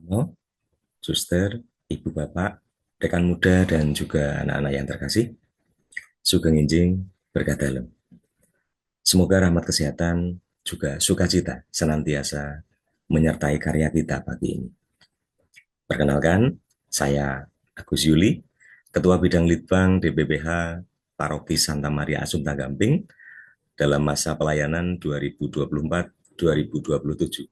Romo, suster, ibu bapak, rekan muda, dan juga anak-anak yang terkasih, sugeng enjing berkah dalam. Semoga rahmat kesehatan juga sukacita senantiasa menyertai karya kita pagi ini. Perkenalkan, saya Agus Yuli, Ketua Bidang Litbang DBBH Paroki Santa Maria Assunta Gamping dalam masa pelayanan 2024-2027.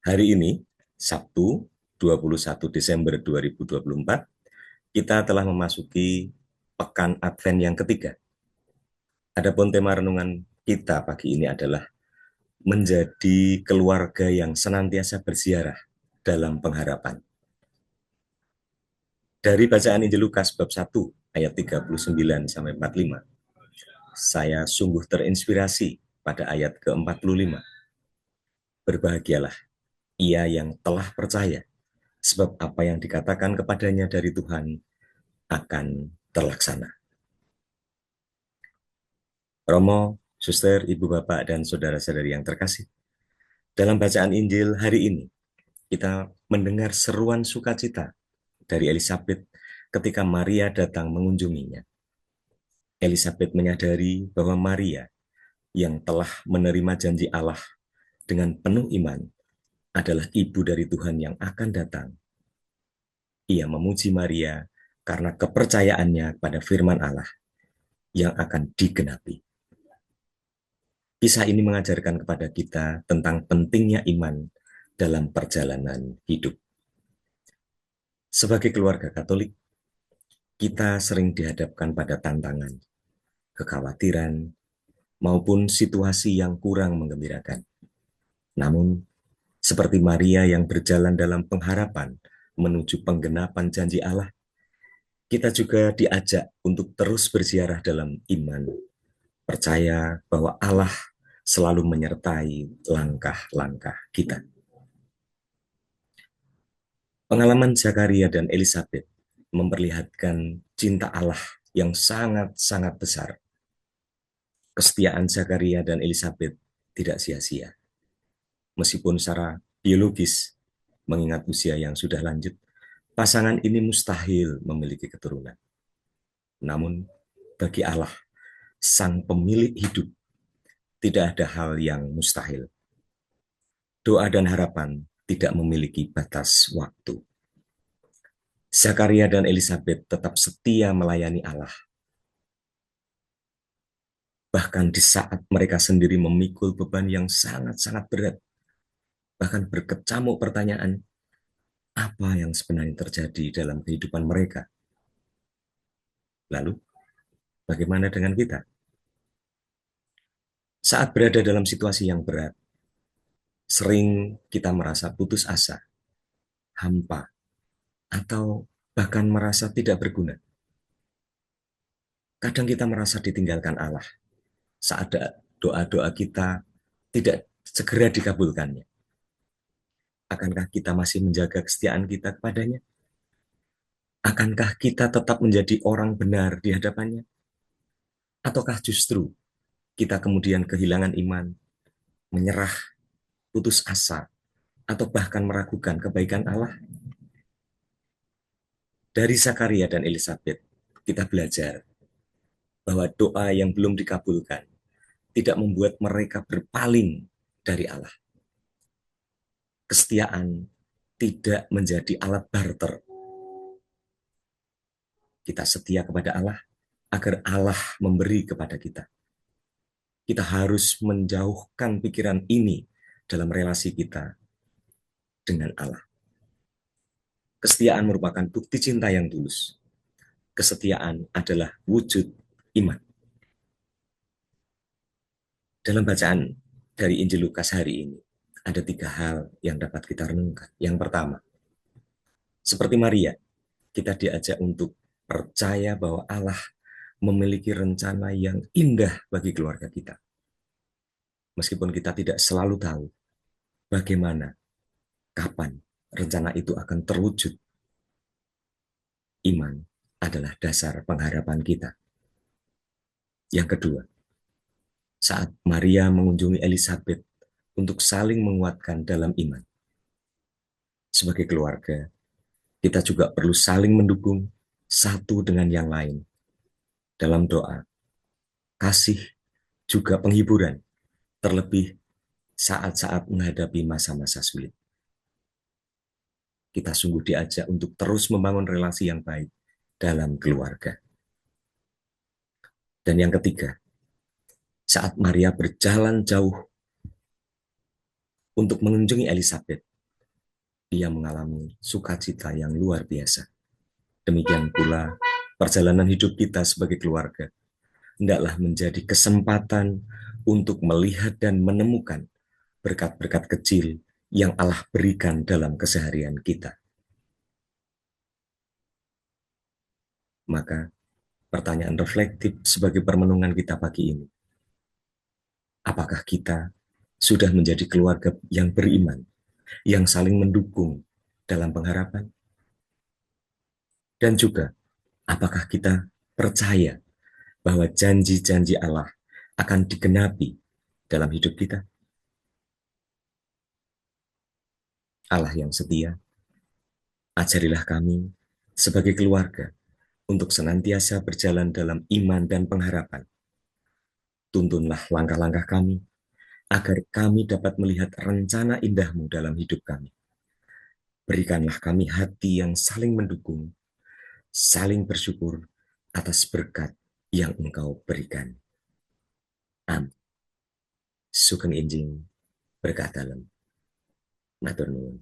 Hari ini, Sabtu 21 Desember 2024, kita telah memasuki pekan Advent yang ketiga. Adapun tema renungan kita pagi ini adalah menjadi keluarga yang senantiasa berziarah dalam pengharapan. Dari bacaan Injil Lukas bab 1 ayat 39 sampai 45, saya sungguh terinspirasi pada ayat ke-45. Berbahagialah ia yang telah percaya, sebab apa yang dikatakan kepadanya dari Tuhan akan terlaksana. Romo, suster, ibu bapak, dan saudara-saudari yang terkasih, dalam bacaan Injil hari ini, kita mendengar seruan sukacita dari Elizabeth ketika Maria datang mengunjunginya. Elizabeth menyadari bahwa Maria yang telah menerima janji Allah dengan penuh iman adalah ibu dari Tuhan yang akan datang. Ia memuji Maria karena kepercayaannya pada firman Allah yang akan digenapi. Kisah ini mengajarkan kepada kita tentang pentingnya iman dalam perjalanan hidup. Sebagai keluarga Katolik, kita sering dihadapkan pada tantangan, kekhawatiran, maupun situasi yang kurang menggembirakan. Namun, seperti Maria yang berjalan dalam pengharapan menuju penggenapan janji Allah, kita juga diajak untuk terus berziarah dalam iman, percaya bahwa Allah selalu menyertai langkah-langkah kita. Pengalaman Zakaria dan Elizabeth memperlihatkan cinta Allah yang sangat-sangat besar. Kesetiaan Zakaria dan Elizabeth tidak sia-sia. Meskipun secara biologis, mengingat usia yang sudah lanjut, pasangan ini mustahil memiliki keturunan. Namun, bagi Allah, Sang Pemilik hidup, tidak ada hal yang mustahil. Doa dan harapan tidak memiliki batas waktu. Zakaria dan Elizabeth tetap setia melayani Allah. Bahkan di saat mereka sendiri memikul beban yang sangat-sangat berat, bahkan berkecamuk pertanyaan, apa yang sebenarnya terjadi dalam kehidupan mereka? Lalu, bagaimana dengan kita? Saat berada dalam situasi yang berat, sering kita merasa putus asa, hampa, atau bahkan merasa tidak berguna. Kadang kita merasa ditinggalkan Allah saat doa-doa kita tidak segera dikabulkannya. Akankah kita masih menjaga kesetiaan kita kepadanya? Akankah kita tetap menjadi orang benar di hadapannya? Ataukah justru kita kemudian kehilangan iman, menyerah, putus asa, atau bahkan meragukan kebaikan Allah? Dari Zakaria dan Elizabeth, kita belajar bahwa doa yang belum dikabulkan tidak membuat mereka berpaling dari Allah. Kesetiaan tidak menjadi alat barter. Kita setia kepada Allah agar Allah memberi kepada kita. Kita harus menjauhkan pikiran ini dalam relasi kita dengan Allah. Kesetiaan merupakan bukti cinta yang tulus. Kesetiaan adalah wujud iman. Dalam bacaan dari Injil Lukas hari ini, ada 3 hal yang dapat kita renungkan. Yang pertama, seperti Maria, kita diajak untuk percaya bahwa Allah memiliki rencana yang indah bagi keluarga kita. Meskipun kita tidak selalu tahu bagaimana, kapan rencana itu akan terwujud, iman adalah dasar pengharapan kita. Yang kedua, saat Maria mengunjungi Elizabeth untuk saling menguatkan dalam iman, Sebagai keluarga, kita juga perlu saling mendukung satu dengan yang lain dalam doa, kasih, juga penghiburan, terlebih saat-saat menghadapi masa-masa sulit. Kita sungguh diajak untuk terus membangun relasi yang baik dalam keluarga. Dan yang ketiga, saat Maria berjalan jauh untuk mengunjungi Elizabeth, ia mengalami sukacita yang luar biasa. Demikian pula perjalanan hidup kita sebagai keluarga hendaklah menjadi kesempatan untuk melihat dan menemukan berkat-berkat kecil yang Allah berikan dalam keseharian kita. Maka pertanyaan reflektif sebagai permenungan kita pagi ini, apakah kita sudah menjadi keluarga yang beriman, yang saling mendukung dalam pengharapan? Dan juga, apakah kita percaya bahwa janji-janji Allah akan digenapi dalam hidup kita? Allah yang setia, ajarilah kami sebagai keluarga untuk senantiasa berjalan dalam iman dan pengharapan. Tuntunlah langkah-langkah kami, agar kami dapat melihat rencana indah-Mu dalam hidup kami. Berikanlah kami hati yang saling mendukung, saling bersyukur atas berkat yang Engkau berikan. Amin. Sugeng Injing berkat dalam. Matur nuwun.